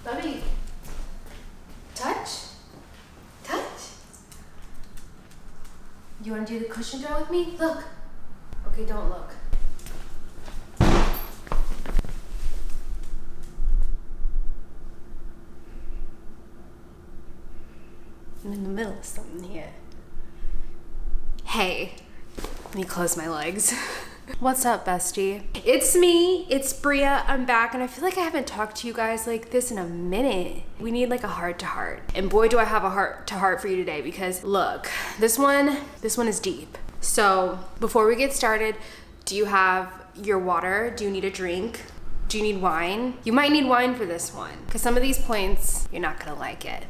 Let me touch. You want to do the cushion throw with me? Look. Okay, don't look. I'm in the middle of something here. Hey, let me close my legs. What's up, bestie? It's me, it's Bria. I'm back, and I feel like I haven't talked to you guys like this in a minute. We need like a heart-to-heart. And boy, do I have a heart-to-heart for you today, because look, this one is deep. So before we get started, do you have your water? Do you need a drink? Do you need wine? You might need wine for this one, because some of these points, you're not gonna like it.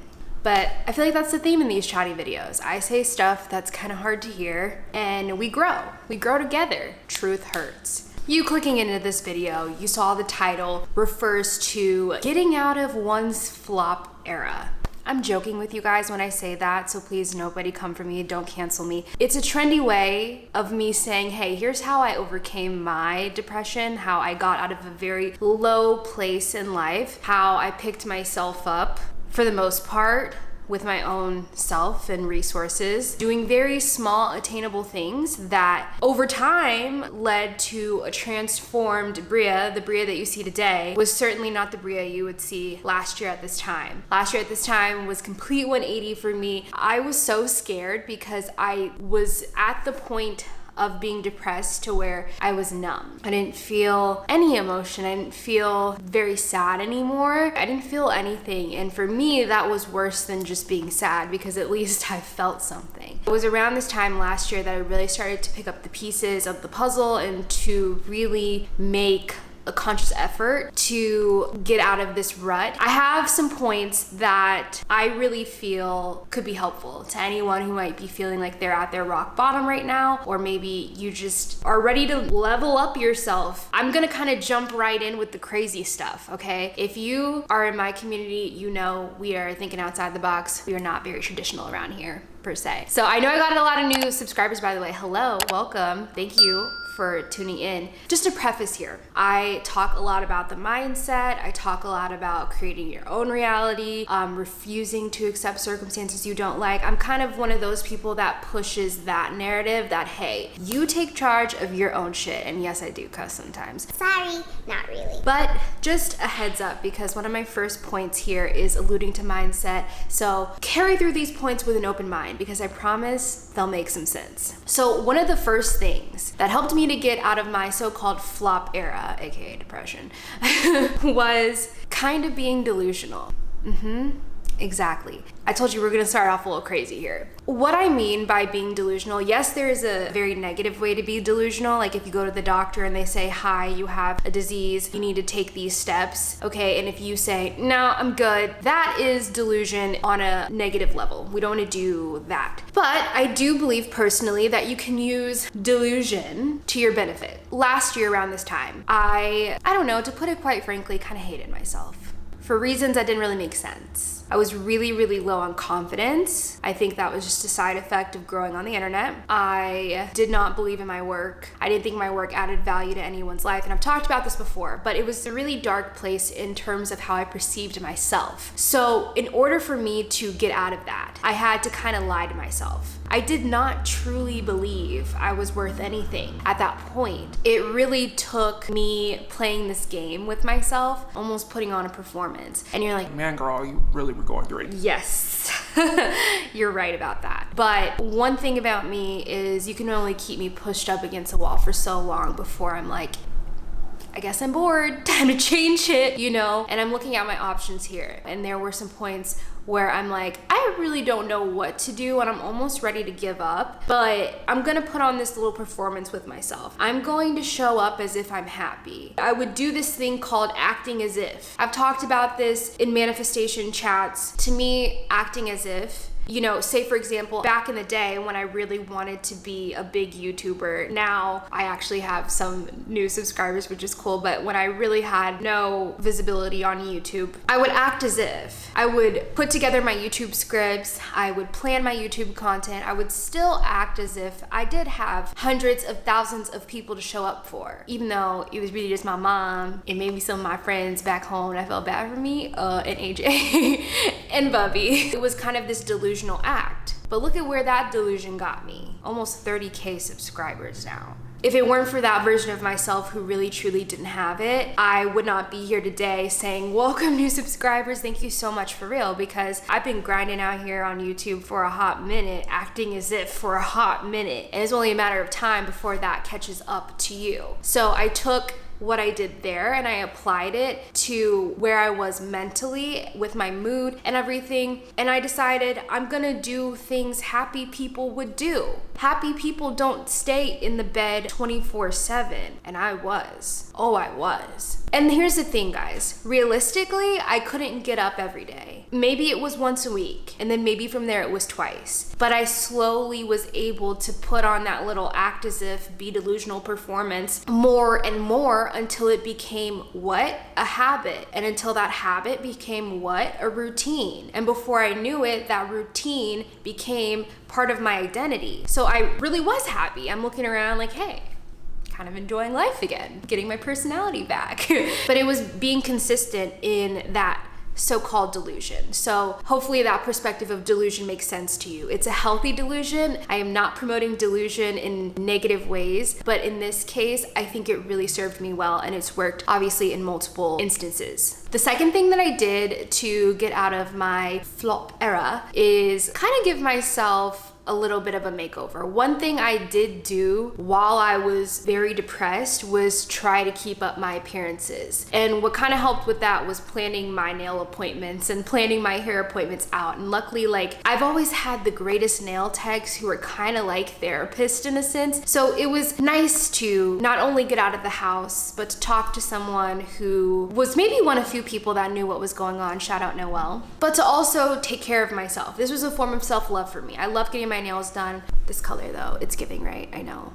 But I feel like that's the theme in these chatty videos. I say stuff that's kind of hard to hear, and we grow. We grow together. Truth hurts. You clicking into this video, you saw the title refers to getting out of one's flop era. I'm joking with you guys when I say that, so please nobody come for me, don't cancel me. It's a trendy way of me saying, hey, here's how I overcame my depression, how I got out of a very low place in life, how I picked myself up for the most part with my own self and resources, doing very small attainable things that over time led to a transformed Bria. The Bria that you see today was certainly not the Bria you would see last year at this time. Last year at this time was complete 180 for me. I was so scared because I was at the point of being depressed to where I was numb. I didn't feel any emotion. I didn't feel very sad anymore. I didn't feel anything. And for me, that was worse than just being sad, because at least I felt something. It was around this time last year that I really started to pick up the pieces of the puzzle and to really make a conscious effort to get out of this rut. I have some points that I really feel could be helpful to anyone who might be feeling like they're at their rock bottom right now, or maybe you just are ready to level up yourself. I'm gonna kind of jump right in with the crazy stuff, okay? If you are in my community, you know we are thinking outside the box. We are not very traditional around here, per se. So I know I got a lot of new subscribers, by the way. Hello, welcome, thank you for tuning in. Just a preface here, I talk a lot about the mindset. I talk a lot about creating your own reality, refusing to accept circumstances you don't like. I'm kind of one of those people that pushes that narrative that, hey, you take charge of your own shit. And yes, I do cuss sometimes. Sorry, not really. But just a heads up, because one of my first points here is alluding to mindset. So carry through these points with an open mind, because I promise they'll make some sense. So one of the first things that helped me to get out of my so-called flop era, aka depression, was kind of being delusional. Exactly. I told you we're gonna start off a little crazy here. What I mean by being delusional, yes, there is a very negative way to be delusional. Like if you go to the doctor and they say, hi, you have a disease, you need to take these steps, okay? And if you say, no, I'm good, that is delusion on a negative level. We don't wanna do that. But I do believe personally that you can use delusion to your benefit. Last year around this time, I don't know, to put it quite frankly, kind of hated myself for reasons that didn't really make sense. I was really, really low on confidence. I think that was just a side effect of growing on the internet. I did not believe in my work. I didn't think my work added value to anyone's life. And I've talked about this before, but it was a really dark place in terms of how I perceived myself. So in order for me to get out of that, I had to kind of lie to myself. I did not truly believe I was worth anything at that point. It really took me playing this game with myself, almost putting on a performance. And you're like, man, girl, you really were going through it. Yes, you're right about that. But one thing about me is you can only keep me pushed up against a wall for so long before I'm like, I guess I'm bored, time to change it, you know? And I'm looking at my options here. And there were some points where I'm like, I really don't know what to do and I'm almost ready to give up, but I'm gonna put on this little performance with myself. I'm going to show up as if I'm happy. I would do this thing called acting as if. I've talked about this in manifestation chats. To me, acting as if You know, say for example, back in the day when I really wanted to be a big YouTuber, now I actually have some new subscribers, which is cool, but when I really had no visibility on YouTube, I would act as if I would put together my YouTube scripts, I would plan my YouTube content, I would still act as if I did have hundreds of thousands of people to show up for, even though it was really just my mom and maybe some of my friends back home, and I felt bad for me, and AJ and Bubby. It was kind of this delusional act. But look at where that delusion got me. Almost 30K subscribers now. If it weren't for that version of myself who really truly didn't have it, I would not be here today saying, welcome new subscribers, thank you so much, for real, because I've been grinding out here on YouTube for a hot minute, acting as if for a hot minute, and it's only a matter of time before that catches up to you. So I took what I did there and I applied it to where I was mentally with my mood and everything, and I decided I'm gonna do things happy people would do. Happy people don't stay in the bed 24/7, and I was. Oh, I was. And here's the thing, guys. Realistically, I couldn't get up every day. Maybe it was once a week, and then maybe from there it was twice. But I slowly was able to put on that little act as if, be delusional performance more and more until it became what? A habit. And until that habit became what? A routine. And before I knew it, that routine became part of my identity. So I really was happy. I'm looking around like, hey, kind of enjoying life again, getting my personality back. But it was being consistent in that so-called delusion. So hopefully that perspective of delusion makes sense to you. It's a healthy delusion. I am not promoting delusion in negative ways, but in this case, I think it really served me well, and it's worked obviously in multiple instances. The second thing that I did to get out of my flop era is kind of give myself a little bit of a makeover. One thing I did do while I was very depressed was try to keep up my appearances. And what kind of helped with that was planning my nail appointments and planning my hair appointments out. And luckily, like, I've always had the greatest nail techs who are kind of like therapists in a sense. So it was nice to not only get out of the house, but to talk to someone who was maybe one of few people that knew what was going on. Shout out Noelle. But to also take care of myself. This was a form of self-love for me. I love getting my nails done. This color though, it's giving, right? I know.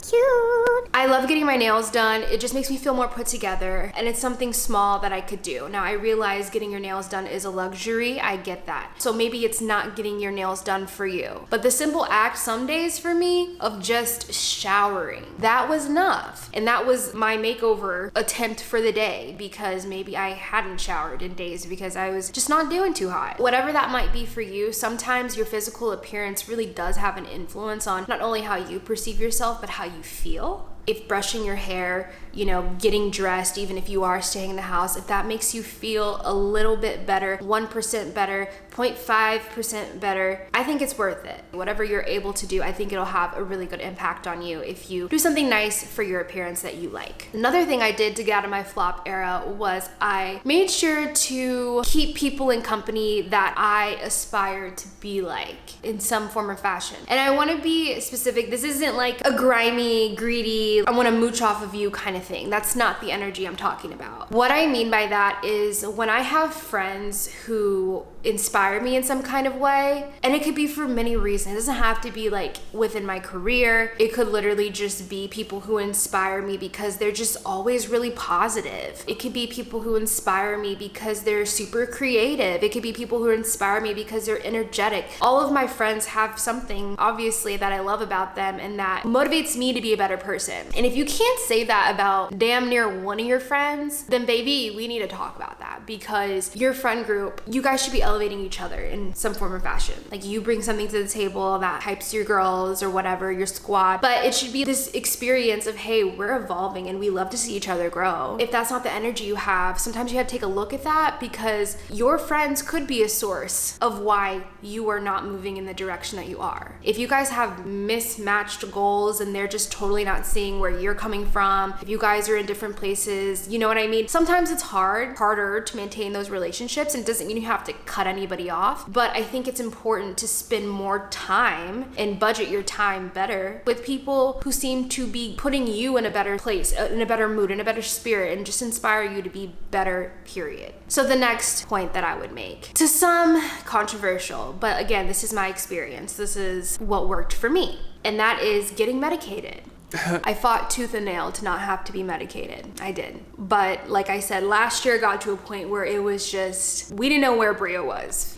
Cute. I love getting my nails done. It just makes me feel more put together, and it's something small that I could do. Now I realize getting your nails done is a luxury. I get that. So maybe it's not getting your nails done for you. But the simple act some days for me of just showering, that was enough. And that was my makeover attempt for the day, because maybe I hadn't showered in days because I was just not doing too hot. Whatever that might be for you, sometimes your physical appearance really does have an influence on not only how you perceive yourself, but how you feel. If brushing your hair, you know, getting dressed, even if you are staying in the house, if that makes you feel a little bit better, 1% better, 0.5% better, I think it's worth it. Whatever you're able to do, I think it'll have a really good impact on you if you do something nice for your appearance that you like. Another thing I did to get out of my flop era was I made sure to keep people in company that I aspire to be like in some form or fashion. And I want to be specific. This isn't like a grimy, greedy, I want to mooch off of you kind of thing. That's not the energy I'm talking about. What I mean by that is when I have friends who inspire me in some kind of way, and it could be for many reasons. It doesn't have to be like within my career. It could literally just be people who inspire me because they're just always really positive. It could be people who inspire me because they're super creative. It could be people who inspire me because they're energetic. All of my friends have something, obviously, that I love about them and that motivates me to be a better person. And if you can't say that about damn near one of your friends, then baby, we need to talk about that, because your friend group, you guys should be elevating each other in some form or fashion. Like, you bring something to the table that hypes your girls or whatever, your squad, but it should be this experience of, hey, we're evolving and we love to see each other grow. If that's not the energy you have, sometimes you have to take a look at that, because your friends could be a source of why you are not moving in the direction that you are. If you guys have mismatched goals and they're just totally not seeing understanding where you're coming from. If you guys are in different places, you know what I mean? Sometimes it's harder to maintain those relationships, and it doesn't mean you have to cut anybody off. But I think it's important to spend more time and budget your time better with people who seem to be putting you in a better place, in a better mood, in a better spirit, and just inspire you to be better, period. So the next point that I would make, to some controversial, but again, this is my experience. This is what worked for me, and that is getting medicated. I fought tooth and nail to not have to be medicated. I did. But like I said, last year got to a point where it was just, we didn't know where Bria was.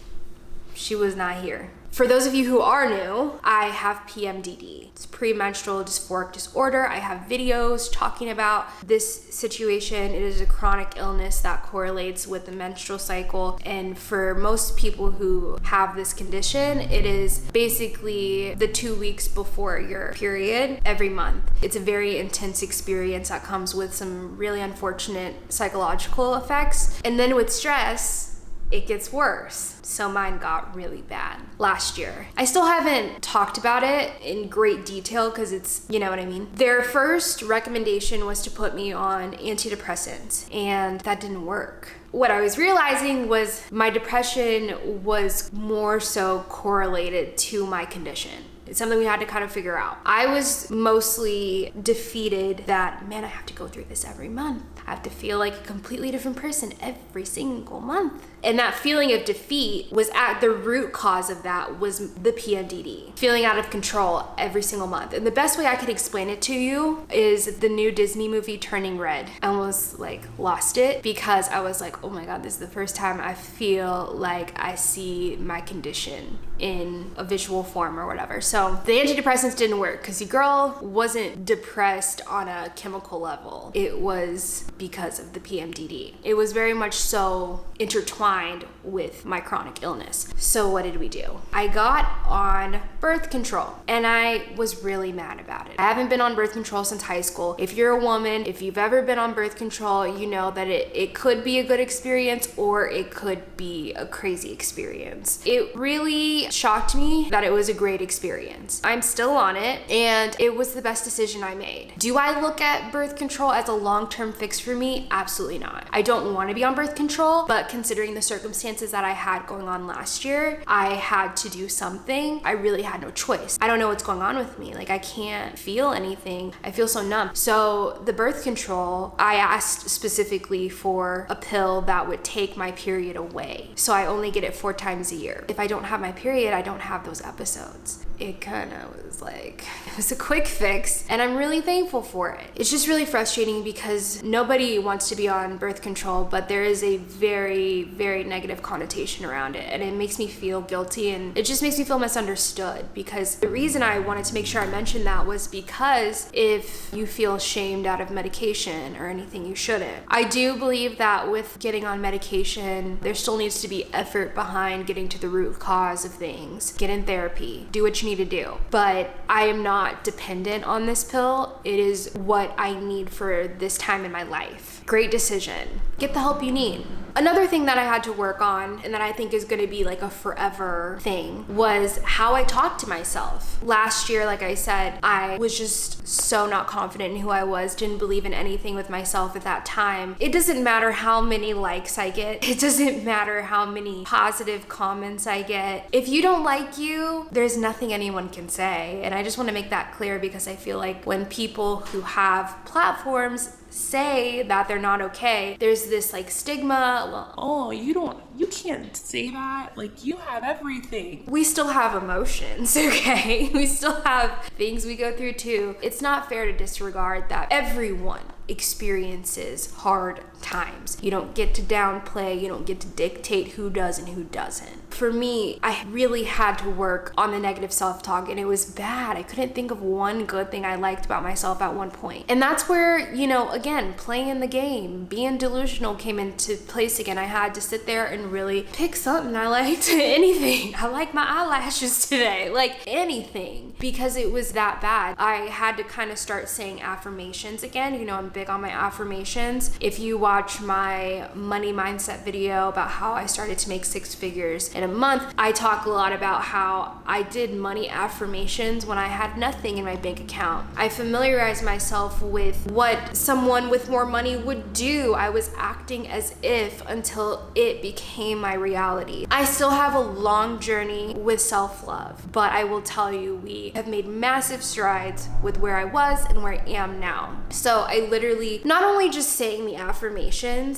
She was not here. For those of you who are new, I have PMDD. It's premenstrual dysphoric disorder. I have videos talking about this situation. It is a chronic illness that correlates with the menstrual cycle. And for most people who have this condition, it is basically the 2 weeks before your period every month. It's a very intense experience that comes with some really unfortunate psychological effects. And then with stress, it gets worse. So mine got really bad last year. I still haven't talked about it in great detail because it's, you know what I mean? Their first recommendation was to put me on antidepressants, and that didn't work. What I was realizing was my depression was more so correlated to my condition. It's something we had to kind of figure out. I was mostly defeated that, man, I have to go through this every month. I have to feel like a completely different person every single month. And that feeling of defeat was at the root cause of that was the PMDD. Feeling out of control every single month. And the best way I could explain it to you is the new Disney movie Turning Red. I almost lost it because I was like, oh my God, this is the first time I feel like I see my condition in a visual form or whatever. So the antidepressants didn't work because the girl wasn't depressed on a chemical level. It was because of the PMDD. It was very much so intertwined with my chronic illness. So what did we do? I got on birth control, and I was really mad about it. I haven't been on birth control since high school. If you're a woman, if you've ever been on birth control, you know that it could be a good experience or it could be a crazy experience. It really shocked me that it was a great experience. I'm still on it, and it was the best decision I made. Do I look at birth control as a long-term fix for me? Absolutely not. I don't want to be on birth control, but considering the circumstances that I had going on last year, I had to do something. I really had no choice. I don't know what's going on with me. I can't feel anything. I feel so numb. So the birth control, I asked specifically for a pill that would take my period away. So I only get it 4 times a year. If I don't have my period, I don't have those episodes. It kind of was it was a quick fix, and I'm really thankful for it. It's just really frustrating because nobody wants to be on birth control, but there is a very, very negative connotation around it, and it makes me feel guilty, and it just makes me feel misunderstood, because the reason I wanted to make sure I mentioned that was because if you feel shamed out of medication or anything, you shouldn't. I do believe that with getting on medication, there still needs to be effort behind getting to the root cause of things. Get in therapy, do what you need to do. But I am not dependent on this pill. It is what I need for this time in my life. Great decision. Get the help you need. Another thing that I had to work on, and that I think is going to be a forever thing, was how I talk to myself. Last year, like I said, I was just so not confident in who I was, didn't believe in anything with myself at that time. It doesn't matter how many likes I get. It doesn't matter how many positive comments I get. If you don't like you, there's nothing anyone can say. And I just want to make that clear, because I feel like when people who have platforms say that they're not okay, there's this stigma. Well, oh, you can't say that. You have everything. We still have emotions, okay? We still have things we go through too. It's not fair to disregard that everyone experiences hard times. You don't get to downplay, you don't get to dictate who does and who doesn't. For me, I really had to work on the negative self-talk, and it was bad. I couldn't think of one good thing I liked about myself at one point. And that's where, again, playing the game, being delusional came into place again. I had to sit there and really pick something I liked. Anything. I like my eyelashes today. Anything. Because it was that bad. I had to kind of start saying affirmations again. I'm big on my affirmations. If you watch my money mindset video about how I started to make 6 figures in a month, I talk a lot about how I did money affirmations when I had nothing in my bank account. I familiarized myself with what someone with more money would do. I was acting as if until it became my reality. I still have a long journey with self-love, but I will tell you, we have made massive strides with where I was and where I am now. So I literally, not only just saying the affirmations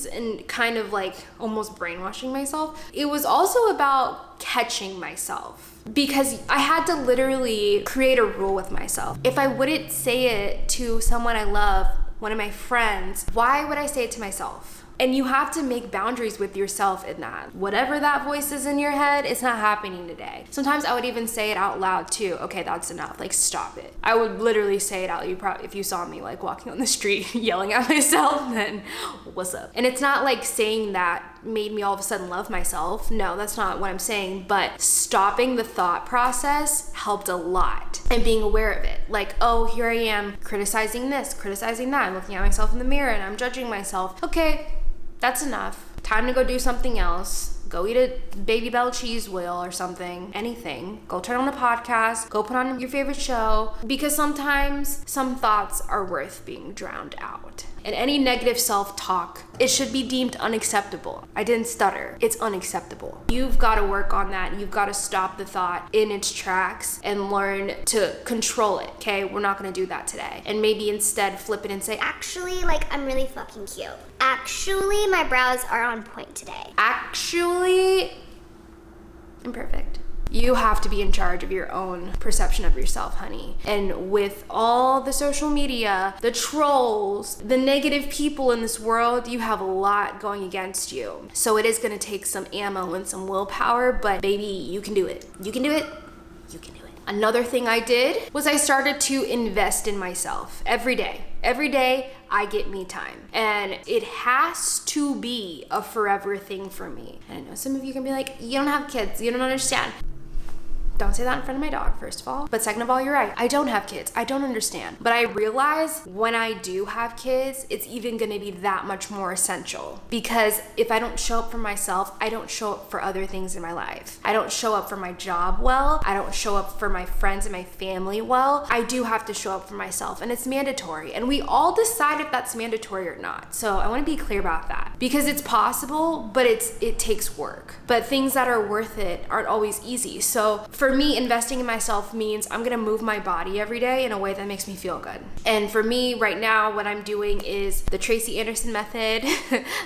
and kind of like almost brainwashing myself, it was also about catching myself, because I had to literally create a rule with myself. If I wouldn't say it to someone I love, one of my friends, why would I say it to myself? And you have to make boundaries with yourself in that. Whatever that voice is in your head, it's not happening today. Sometimes I would even say it out loud too. Okay, that's enough. Like, stop it. I would literally say it out. If you saw me like walking on the street yelling at myself, then what's up? And it's not like saying that made me all of a sudden love myself. No, that's not what I'm saying. But stopping the thought process helped a lot, and being aware of it. Like, oh, here I am criticizing this, criticizing that. I'm looking at myself in the mirror and I'm judging myself. Okay, that's enough. Time to go do something else. Go eat a Baby Bell cheese wheel or something, anything. Go turn on a podcast, go put on your favorite show, because sometimes some thoughts are worth being drowned out. And any negative self-talk, it should be deemed unacceptable. I didn't stutter. It's unacceptable. You've got to work on that. You've got to stop the thought in its tracks and learn to control it, okay? We're not going to do that today. And maybe instead flip it and say, actually, like, I'm really fucking cute. Actually, my brows are on point today. Actually, I'm perfect. You have to be in charge of your own perception of yourself, honey. And with all the social media, the trolls, the negative people in this world, you have a lot going against you. So it is going to take some ammo and some willpower, but baby, you can do it. You can do it. You can do it. Another thing I did was I started to invest in myself every day. Every day I get me time, and it has to be a forever thing for me. And I know some of you can be like, you don't have kids, you don't understand. Don't say that in front of my dog, first of all. But second of all, you're right. I don't have kids. I don't understand. But I realize when I do have kids, it's even gonna be that much more essential. Because if I don't show up for myself, I don't show up for other things in my life. I don't show up for my job well. I don't show up for my friends and my family well. I do have to show up for myself, and it's mandatory. And we all decide if that's mandatory or not. So I wanna be clear about that. Because it's possible, but it takes work. But things that are worth it aren't always easy. So for me, investing in myself means I'm gonna move my body every day in a way that makes me feel good. And for me right now, what I'm doing is the Tracy Anderson method.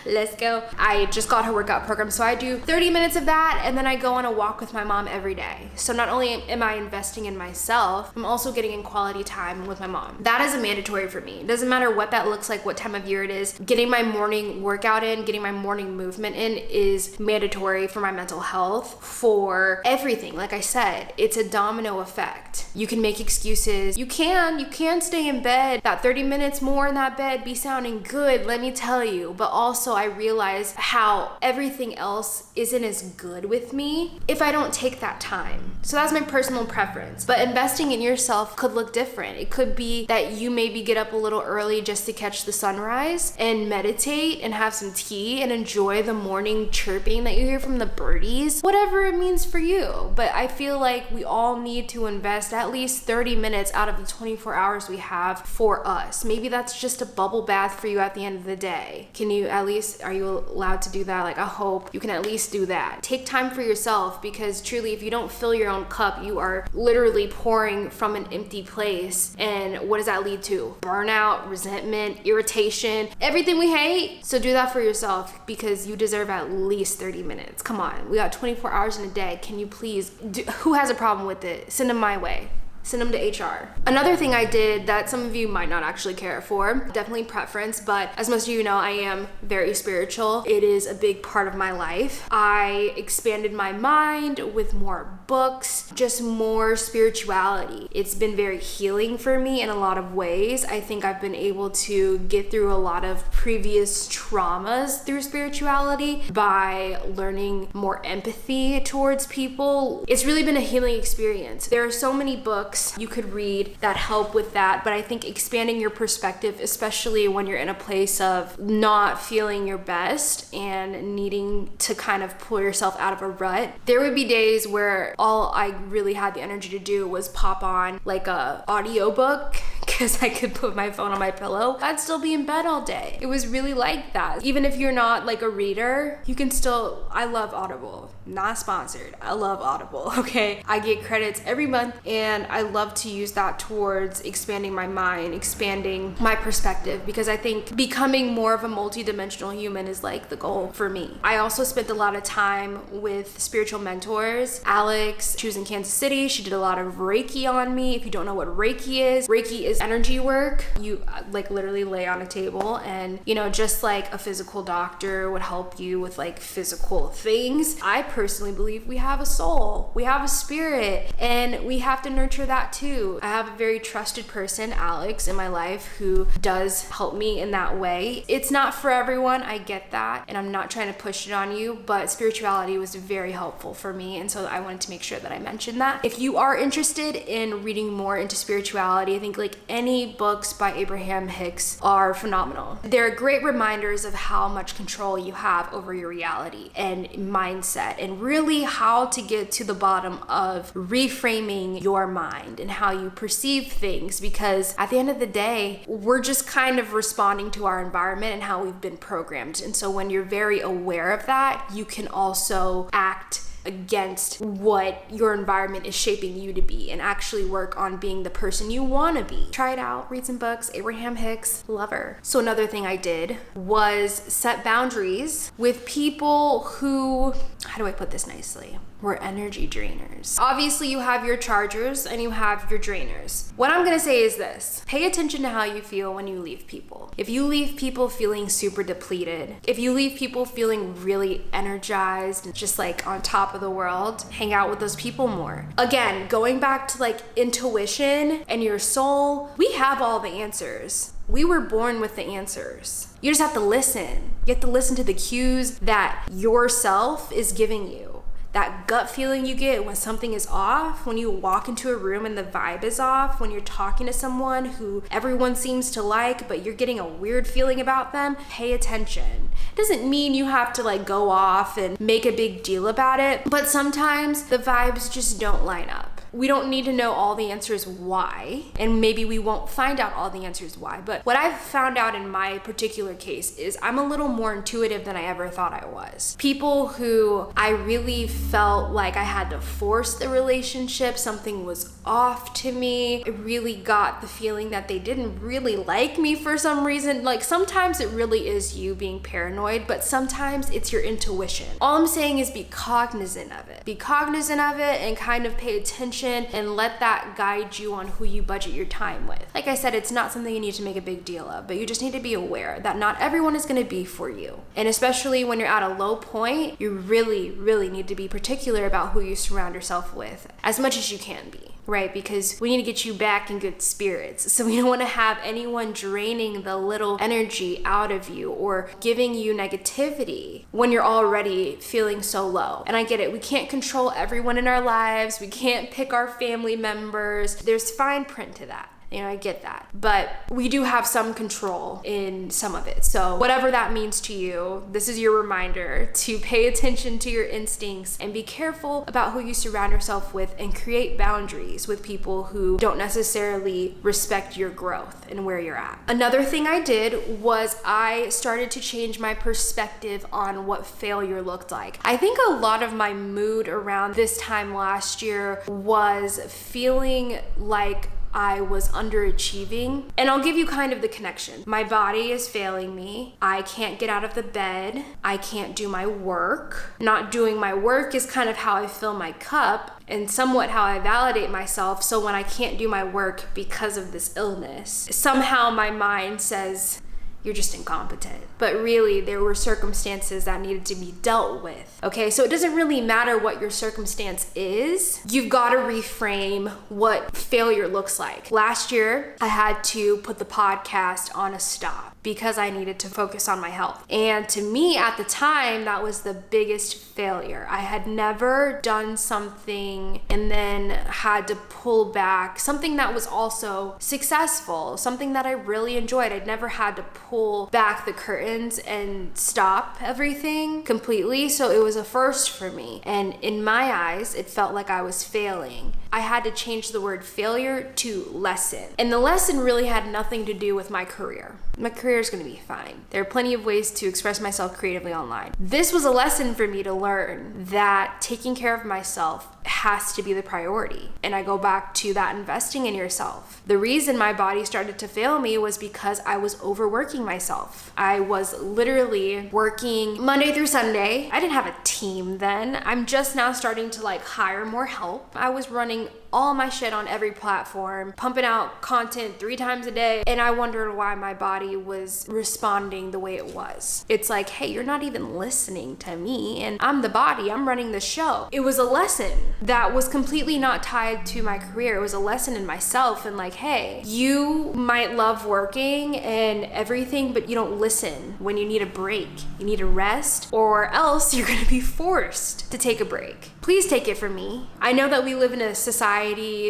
Let's go. I just got her workout program, so I do 30 minutes of that, and then I go on a walk with my mom every day. So not only am I investing in myself, I'm also getting in quality time with my mom. That is a mandatory for me. It doesn't matter what that looks like, what time of year it is. Getting my morning workout in, getting my morning movement in is mandatory for my mental health, for everything. Like I said, it's a domino effect. You can make excuses. You can stay in bed. That 30 minutes more in that bed be sounding good, let me tell you. But also I realize how everything else isn't as good with me if I don't take that time. So that's my personal preference. But investing in yourself could look different. It could be that you maybe get up a little early just to catch the sunrise and meditate and have some tea and enjoy the morning chirping that you hear from the birdies. Whatever it means for you. But I feel like we all need to invest at least 30 minutes out of the 24 hours we have for us. Maybe that's just a bubble bath for you at the end of the day. Are you allowed to do that? Like, I hope you can at least do that. Take time for yourself, because truly, if you don't fill your own cup, you are literally pouring from an empty place. And what does that lead to? Burnout, resentment, irritation, everything we hate. So do that for yourself, because you deserve at least 30 minutes. Come on, we got 24 hours in a day. Can you please who has a problem with it? Send them my way. Send them to HR. Another thing I did that some of you might not actually care for, definitely preference, but as most of you know, I am very spiritual. It is a big part of my life. I expanded my mind with more books, just more spirituality. It's been very healing for me in a lot of ways. I think I've been able to get through a lot of previous traumas through spirituality by learning more empathy towards people. It's really been a healing experience. There are so many books books you could read that help with that. But I think expanding your perspective, especially when you're in a place of not feeling your best and needing to kind of pull yourself out of a rut, there would be days where all I really had the energy to do was pop on like a audiobook because I could put my phone on my pillow. I'd still be in bed all day. It was really like that. Even if you're not like a reader, you can still, I love Audible. Not sponsored. I love Audible, okay? I get credits every month and I love to use that towards expanding my mind, expanding my perspective, because I think becoming more of a multidimensional human is like the goal for me. I also spent a lot of time with spiritual mentors. Alex, she was in Kansas City. She did a lot of Reiki on me. If you don't know what Reiki is energy work. You like literally lay on a table and, you know, just like a physical doctor would help you with like physical things, I personally believe we have a soul, we have a spirit, and we have to nurture that too. I have a very trusted person, Alex, in my life who does help me in that way. It's not for everyone, I get that, and I'm not trying to push it on you, but spirituality was very helpful for me, and so I wanted to make sure that I mentioned that. If you are interested in reading more into spirituality, I think like any books by Abraham Hicks are phenomenal. They're great reminders of how much control you have over your reality and mindset, and really how to get to the bottom of reframing your mind and how you perceive things, because at the end of the day, we're just kind of responding to our environment and how we've been programmed. And so when you're very aware of that, you can also act against what your environment is shaping you to be and actually work on being the person you want to be. Try it out, read some books. Abraham Hicks, love her. So another thing I did was set boundaries with people who, how do I put this nicely? Were energy drainers. Obviously you have your chargers and you have your drainers. What I'm gonna say is this: pay attention to how you feel when you leave people. If you leave people feeling super depleted, if you leave people feeling really energized and just like on top of the world, hang out with those people more. Again, going back to like intuition and your soul, we have all the answers. We were born with the answers. You just have to listen. You have to listen to the cues that yourself is giving you. That gut feeling you get when something is off, when you walk into a room and the vibe is off, when you're talking to someone who everyone seems to like, but you're getting a weird feeling about them, pay attention. It doesn't mean you have to like go off and make a big deal about it, but sometimes the vibes just don't line up. We don't need to know all the answers why, and maybe we won't find out all the answers why, but what I've found out in my particular case is I'm a little more intuitive than I ever thought I was. People who I really felt like I had to force the relationship, something was off to me, I really got the feeling that they didn't really like me for some reason. Like sometimes it really is you being paranoid, but sometimes it's your intuition. All I'm saying is be cognizant of it. Be cognizant of it and kind of pay attention and let that guide you on who you budget your time with. Like I said, it's not something you need to make a big deal of, but you just need to be aware that not everyone is going to be for you. And especially when you're at a low point, you really, really need to be particular about who you surround yourself with as much as you can be. Right? Because we need to get you back in good spirits. So we don't want to have anyone draining the little energy out of you or giving you negativity when you're already feeling so low. And I get it. We can't control everyone in our lives. We can't pick our family members. There's fine print to that. You know, I get that. But we do have some control in some of it. So whatever that means to you, this is your reminder to pay attention to your instincts and be careful about who you surround yourself with and create boundaries with people who don't necessarily respect your growth and where you're at. Another thing I did was I started to change my perspective on what failure looked like. I think a lot of my mood around this time last year was feeling like I was underachieving. And I'll give you kind of the connection. My body is failing me. I can't get out of the bed. I can't do my work. Not doing my work is kind of how I fill my cup and somewhat how I validate myself. So when I can't do my work because of this illness, somehow my mind says, you're just incompetent. But really, there were circumstances that needed to be dealt with. Okay, so it doesn't really matter what your circumstance is. You've got to reframe what failure looks like. Last year, I had to put the podcast on a stop. because I needed to focus on my health. And to me at the time, that was the biggest failure. I had never done something and then had to pull back, something that was also successful, something that I really enjoyed. I'd never had to pull back the curtains and stop everything completely. So it was a first for me. And in my eyes, it felt like I was failing. I had to change the word failure to lesson. And the lesson really had nothing to do with my career. My career is going to be fine. There are plenty of ways to express myself creatively online. This was a lesson for me to learn that taking care of myself has to be the priority. And I go back to that investing in yourself. The reason my body started to fail me was because I was overworking myself. I was literally working Monday through Sunday. I didn't have a team then. I'm just now starting to hire more help. I was running all my shit on every platform, pumping out content 3 times a day, and I wondered why my body was responding the way it was. It's like, hey, you're not even listening to me, and I'm the body, I'm running the show. It was a lesson that was completely not tied to my career. It was a lesson in myself, and hey, you might love working and everything, but you don't listen when you need a break. You need a rest, or else you're gonna be forced to take a break. Please take it from me. I know that we live in a society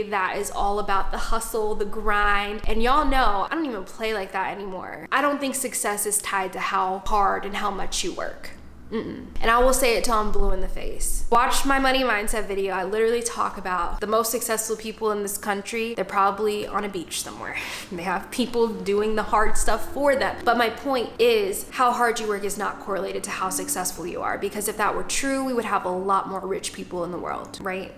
that is all about the hustle, the grind, and y'all know I don't even play like that anymore. I don't think success is tied to how hard and how much you work. And I will say it till I'm blue in the face. Watch my money mindset video. I literally talk about the most successful people in this country. They're probably on a beach somewhere. They have people doing the hard stuff for them. But my point is, how hard you work is not correlated to how successful you are. Because if that were true, we would have a lot more rich people in the world, right?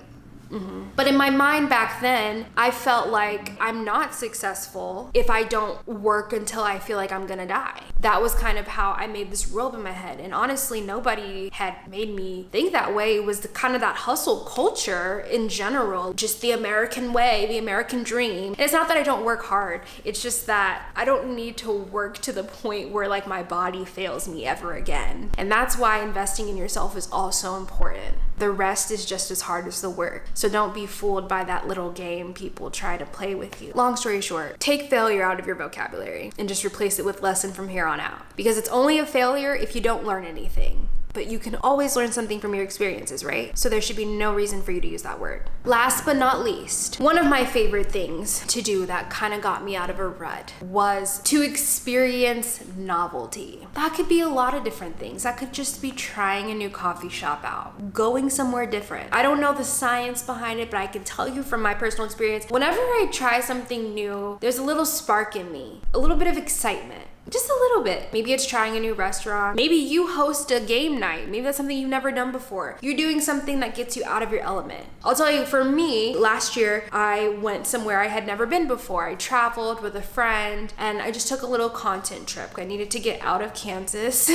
But in my mind back then, I felt like I'm not successful if I don't work until I feel like I'm gonna die. That was kind of how I made this rule in my head. And honestly, nobody had made me think that way. It was kind of that hustle culture in general, just the American way, the American dream. And it's not that I don't work hard. It's just that I don't need to work to the point where my body fails me ever again. And that's why investing in yourself is also important. The rest is just as hard as the work. So don't be fooled by that little game people try to play with you. Long story short, take failure out of your vocabulary and just replace it with lesson from here on out. Because it's only a failure if you don't learn anything. But you can always learn something from your experiences, right? So there should be no reason for you to use that word. Last but not least, one of my favorite things to do that kind of got me out of a rut was to experience novelty. That could be a lot of different things. That could just be trying a new coffee shop out, going somewhere different. I don't know the science behind it, but I can tell you from my personal experience, whenever I try something new, there's a little spark in me, a little bit of excitement. Just a little bit. Maybe it's trying a new restaurant. Maybe you host a game night. Maybe that's something you've never done before. You're doing something that gets you out of your element. I'll tell you, for me, last year, I went somewhere I had never been before. I traveled with a friend and I just took a little content trip. I needed to get out of Kansas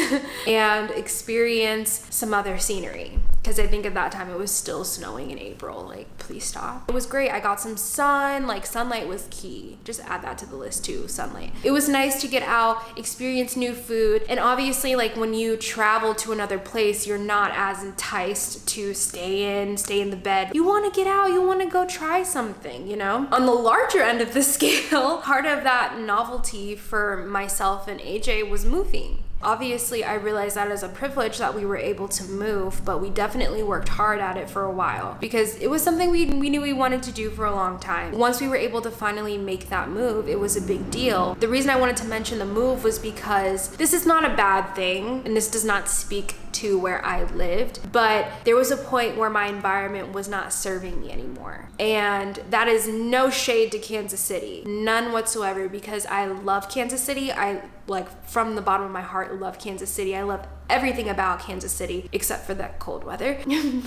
and experience some other scenery. Because I think at that time it was still snowing in April. Please stop. It was great. I got some sun. Sunlight was key. Just add that to the list too, sunlight. It was nice to get out, experience new food. And obviously, when you travel to another place, you're not as enticed to stay in the bed. You want to get out. You want to go try something, On the larger end of the scale, part of that novelty for myself and AJ was moving. Obviously, I realized that as a privilege that we were able to move, but we definitely worked hard at it for a while because it was something we knew we wanted to do for a long time. Once we were able to finally make that move, it was a big deal. The reason I wanted to mention the move was because this is not a bad thing, and this does not speak to where I lived, but there was a point where my environment was not serving me anymore. And that is no shade to Kansas City, none whatsoever, because I love Kansas City. I from the bottom of my heart love Kansas City. I love everything about Kansas City except for that cold weather.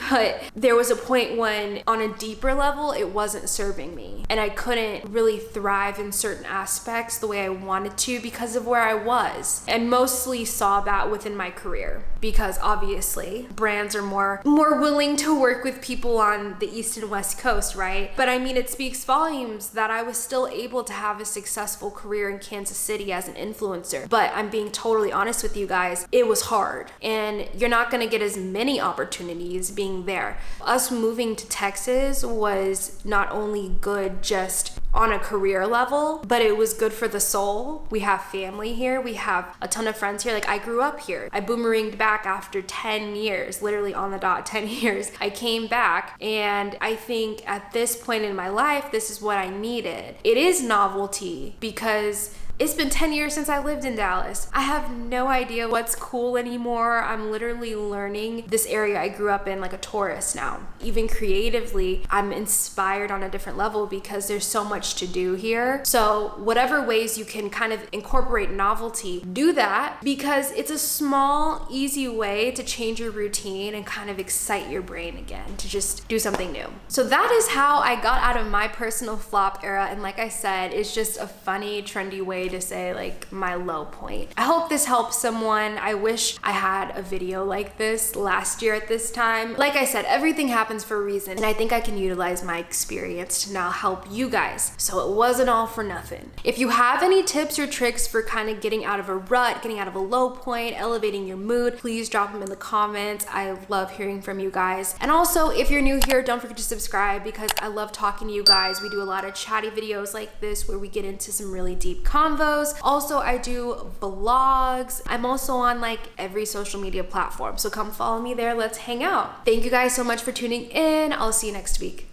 But there was a point when on a deeper level it wasn't serving me and I couldn't really thrive in certain aspects the way I wanted to because of where I was. And mostly saw that within my career because obviously brands are more willing to work with people on the East and West Coast, right? But I mean, it speaks volumes that I was still able to have a successful career in Kansas City as an influencer. But I'm being totally honest with you guys, it was hard and you're not gonna get as many opportunities being there. Us moving to Texas was not only good just on a career level, but it was good for the soul. We have family here. We have a ton of friends here. Like, I grew up here. I boomeranged back after 10 years, literally on the dot, 10 years. I came back, and I think at this point in my life, this is what I needed. It is novelty, because it's been 10 years since I lived in Dallas. I have no idea what's cool anymore. I'm literally learning this area I grew up in like a tourist now. Even creatively, I'm inspired on a different level because there's so much to do here. So whatever ways you can kind of incorporate novelty, do that, because it's a small, easy way to change your routine and kind of excite your brain again to just do something new. So that is how I got out of my personal flop era. And like I said, it's just a funny, trendy way to say like my low point. I hope this helps someone. I wish I had a video like this last year at this time. Like I said, everything happens for a reason, and I think I can utilize my experience to now help you guys. So it wasn't all for nothing. If you have any tips or tricks for kind of getting out of a rut, getting out of a low point, elevating your mood, please drop them in the comments. I love hearing from you guys. And also, if you're new here, don't forget to subscribe, because I love talking to you guys. We do a lot of chatty videos like this where we get into some really deep convos. Also, I do vlogs. I'm also on like every social media platform, so come follow me there. Let's hang out. Thank you guys so much for tuning in. I'll see you next week.